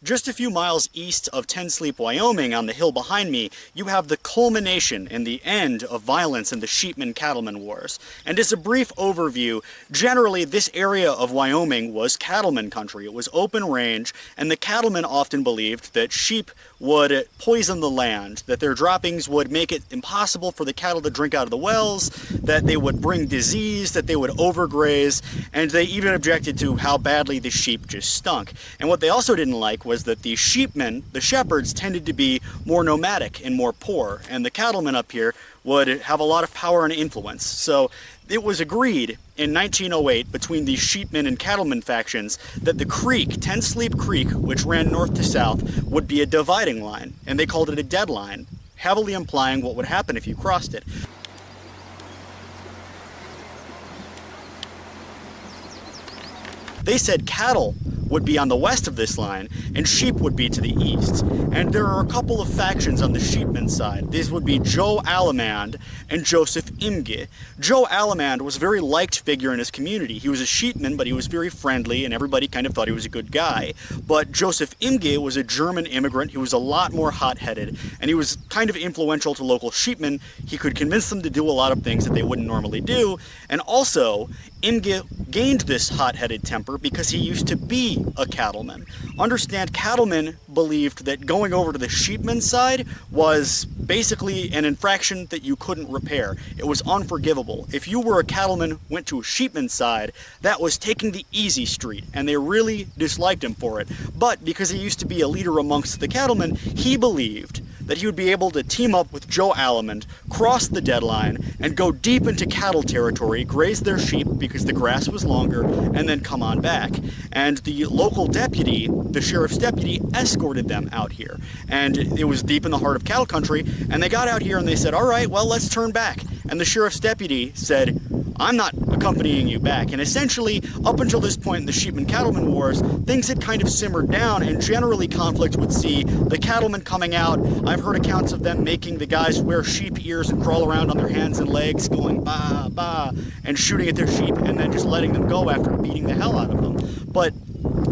Just a few miles east of Ten Sleep, Wyoming, on the hill behind me, you have the culmination and the end of violence in the sheepmen-cattlemen wars. And as a brief overview, generally this area of Wyoming was cattlemen country. It was open range, and the cattlemen often believed that sheep would poison the land, that their droppings would make it impossible for the cattle to drink out of the wells, that they would bring disease, that they would overgraze, and they even objected to how badly the sheep just stunk. And what they also didn't like was that the sheepmen, the shepherds, tended to be more nomadic and more poor, and the cattlemen up here would have a lot of power and influence. So it was agreed in 1908 between the sheepmen and cattlemen factions that the creek, Ten Sleep Creek, which ran north to south, would be a dividing line, and they called it a deadline, heavily implying what would happen if you crossed it. They said cattle would be on the west of this line, and sheep would be to the east. And there are a couple of factions on the sheepmen side. These would be Joe Alamand and Joseph Imgur. Joe Alamand was a very liked figure in his community. He was a sheepman, but he was very friendly, and everybody kind of thought he was a good guy. But Joseph Imgur was a German immigrant. He was a lot more hot-headed, and he was kind of influential to local sheepmen. He could convince them to do a lot of things that they wouldn't normally do, and also Imgur gained this hot-headed temper because he used to be a cattleman. Understand, cattlemen believed that going over to the sheepmen's side was basically an infraction that you couldn't repair. It was unforgivable. If you were a cattleman, went to a sheepman's side, that was taking the easy street, and they really disliked him for it. But because he used to be a leader amongst the cattlemen, he believed that he would be able to team up with Joe Alamand, cross the deadline, and go deep into cattle territory, graze their sheep because the grass was longer, and then come on back. And the local deputy, the sheriff's deputy, escorted them out here. And it was deep in the heart of cattle country, and they got out here and they said, all right, well, let's turn back. And the sheriff's deputy said, I'm not accompanying you back. And essentially, up until this point in the sheepmen-cattlemen wars, things had kind of simmered down, and generally conflict would see the cattlemen coming out. I've heard accounts of them making the guys wear sheep ears and crawl around on their hands and legs, going ba, ba, and shooting at their sheep, and then just letting them go after beating the hell out of them. But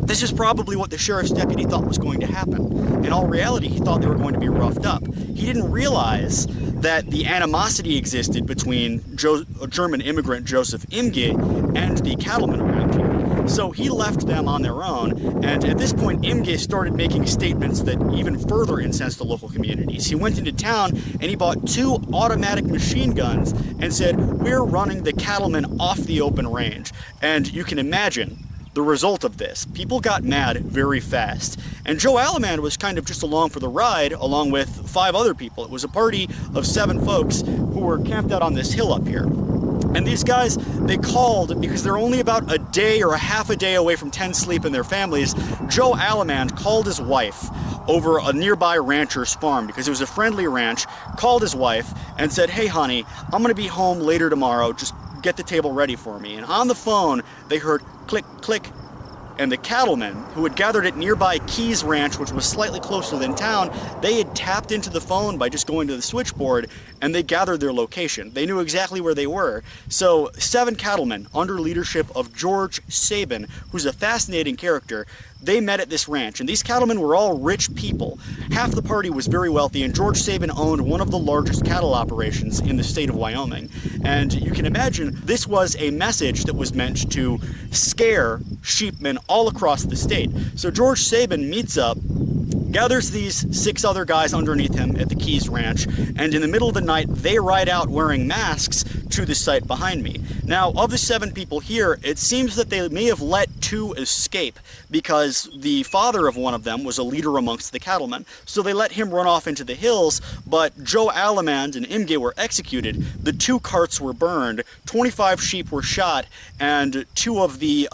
this is probably what the sheriff's deputy thought was going to happen. In all reality, he thought they were going to be roughed up. He didn't realize that the animosity existed between German immigrant Joseph Imgur and the cattlemen around here. So he left them on their own, and at this point Imgur started making statements that even further incensed the local communities. He went into town and he bought 2 automatic machine guns and said, we're running the cattlemen off the open range. And you can imagine the result of this. People got mad very fast. And Joe Alamand was kind of just along for the ride, along with 5 other people. It was a party of 7 folks who were camped out on this hill up here. And these guys, they called, because they're only about a day or a half a day away from Ten Sleep and their families, Joe Alamand called his wife over a nearby rancher's farm, because it was a friendly ranch, called his wife and said, hey honey, I'm gonna be home later tomorrow, just get the table ready for me. And on the phone, they heard click, click, and the cattlemen, who had gathered at nearby Keys Ranch, which was slightly closer than town, they had tapped into the phone by just going to the switchboard, and they gathered their location. They knew exactly where they were. So 7 cattlemen, under leadership of George Saban, who's a fascinating character, they met at this ranch, and these cattlemen were all rich people. Half the party was very wealthy, and George Saban owned one of the largest cattle operations in the state of Wyoming. And you can imagine this was a message that was meant to scare sheepmen all across the state. So George Saban meets up, gathers these 6 other guys underneath him at the Keys Ranch, and in the middle of the night, they ride out wearing masks to the site behind me. Now, of the 7 people here, it seems that they may have let 2 escape, because the father of one of them was a leader amongst the cattlemen. So they let him run off into the hills, but Joe Alamand and Imgur were executed. The 2 carts were burned, 25 sheep were shot, and 2 of the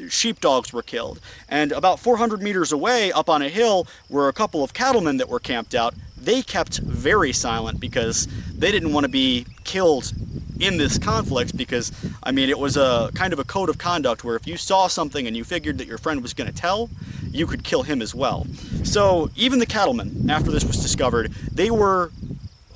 sheepdogs were killed. And about 400 meters away, up on a hill, were a couple of cattlemen that were camped out. They kept very silent because they didn't want to be killed in this conflict, because, I mean, it was a kind of a code of conduct where if you saw something and you figured that your friend was going to tell, you could kill him as well. So even the cattlemen, after this was discovered, they were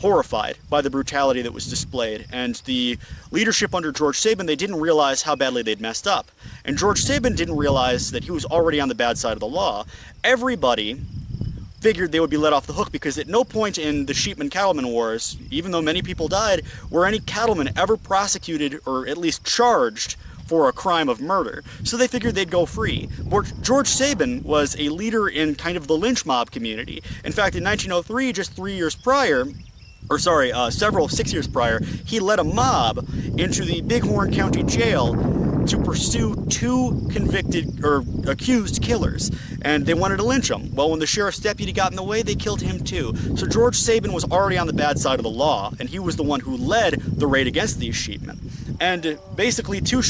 horrified by the brutality that was displayed. And the leadership under George Saban, they didn't realize how badly they'd messed up. And George Saban didn't realize that he was already on the bad side of the law. Everybody figured they would be let off the hook, because at no point in the sheepmen-cattlemen wars, even though many people died, were any cattlemen ever prosecuted or at least charged for a crime of murder. So they figured they'd go free. But George Saban was a leader in kind of the lynch mob community. In fact, in 1903, just 3 years prior, or sorry, 6 years prior, he led a mob into the Bighorn County Jail to pursue 2 convicted or accused killers, and they wanted to lynch them. Well, when the sheriff's deputy got in the way, they killed him too. So George Saban was already on the bad side of the law, and he was the one who led the raid against these sheepmen. And basically, 2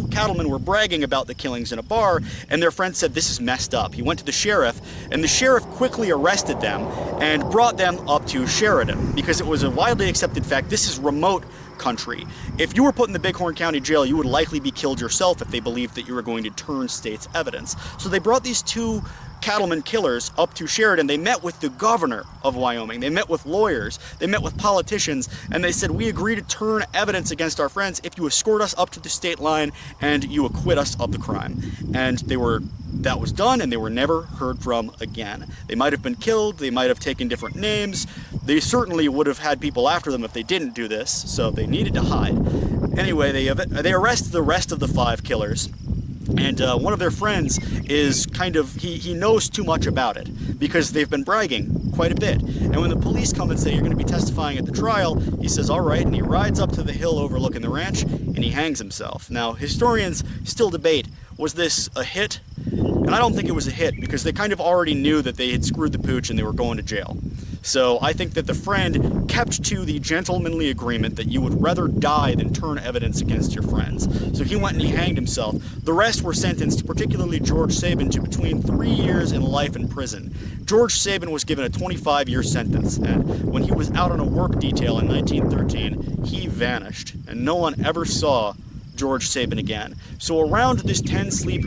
cattlemen were bragging about the killings in a bar, and their friend said, "This is messed up." He went to the sheriff, and the sheriff quickly arrested them and brought them up to Sheridan, because it was a widely accepted fact, this is remote country. If you were put in the Bighorn County Jail, you would likely be killed yourself if they believed that you were going to turn state's evidence. So they brought these 2 cattleman killers up to Sheridan. They met with the governor of Wyoming. They met with lawyers. They met with politicians, and they said, "We agree to turn evidence against our friends if you escort us up to the state line and you acquit us of the crime." And that was done, and they were never heard from again. They might have been killed. They might have taken different names. They certainly would have had people after them if they didn't do this, so they needed to hide. Anyway, they arrest the rest of the 5 killers. And one of their friends is he knows too much about it, because they've been bragging quite a bit. And when the police come and say, "You're going to be testifying at the trial," he says, "All right," and he rides up to the hill overlooking the ranch, and he hangs himself. Now, historians still debate, was this a hit? And I don't think it was a hit, because they kind of already knew that they had screwed the pooch and they were going to jail. So I think that the friend kept to the gentlemanly agreement that you would rather die than turn evidence against your friends. So he went and he hanged himself. The rest were sentenced, particularly George Saban, to between 3 years and life in prison. George Saban was given a 25-year sentence, and when he was out on a work detail in 1913, he vanished, and no one ever saw George Saban again. So around this 10 Sleep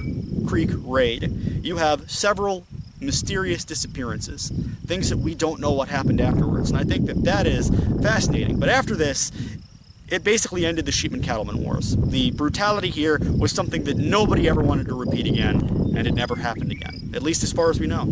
Creek raid, you have several mysterious disappearances, things that we don't know what happened afterwards, and I think that is fascinating. But after this, it basically ended the sheepmen-cattlemen wars. The brutality here was something that nobody ever wanted to repeat again, and it never happened again, at least as far as we know.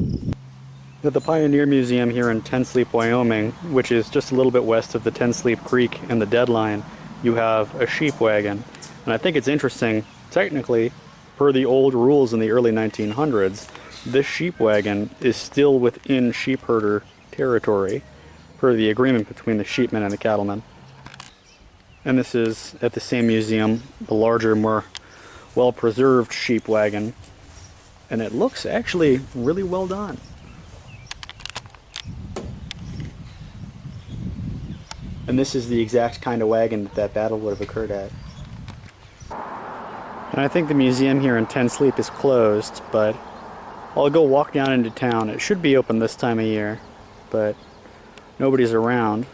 At the Pioneer Museum here in Ten Sleep, Wyoming, which is just a little bit west of the Ten Sleep Creek and the deadline, you have a sheep wagon. And I think it's interesting, technically, per the old rules in the early 1900s, this sheep wagon is still within sheep herder territory, per the agreement between the sheepmen and the cattlemen. And this is at the same museum, the larger, more well-preserved sheep wagon, and it looks actually really well done. And this is the exact kind of wagon that battle would have occurred at. And I think the museum here in Ten Sleep is closed, but I'll go walk down into town. It should be open this time of year, but nobody's around.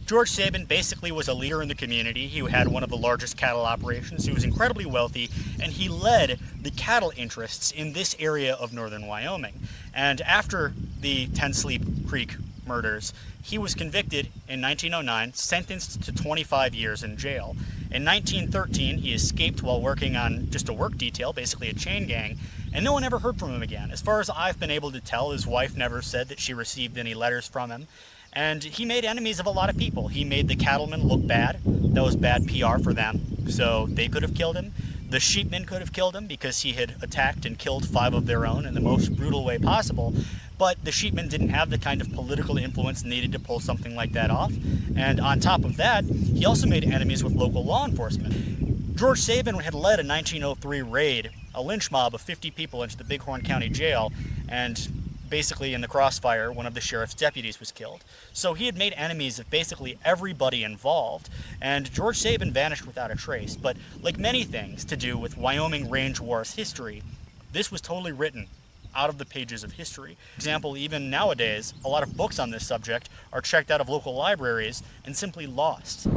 George Saban basically was a leader in the community. He had one of the largest cattle operations. He was incredibly wealthy, and he led the cattle interests in this area of northern Wyoming. And after the Ten Sleep Creek murders, he was convicted in 1909, sentenced to 25 years in jail. In 1913, he escaped while working on just a work detail, basically a chain gang, and no one ever heard from him again. As far as I've been able to tell, his wife never said that she received any letters from him. And he made enemies of a lot of people. He made the cattlemen look bad. That was bad PR for them, so they could have killed him. The sheepmen could have killed him because he had attacked and killed 5 of their own in the most brutal way possible. But the sheepmen didn't have the kind of political influence needed to pull something like that off. And on top of that, he also made enemies with local law enforcement. George Saban had led a 1903 raid, a lynch mob of 50 people into the Bighorn County Jail, and basically in the crossfire, one of the sheriff's deputies was killed. So he had made enemies of basically everybody involved, and George Saban vanished without a trace. But like many things to do with Wyoming Range Wars history, this was totally written out of the pages of history. For example, even nowadays, a lot of books on this subject are checked out of local libraries and simply lost.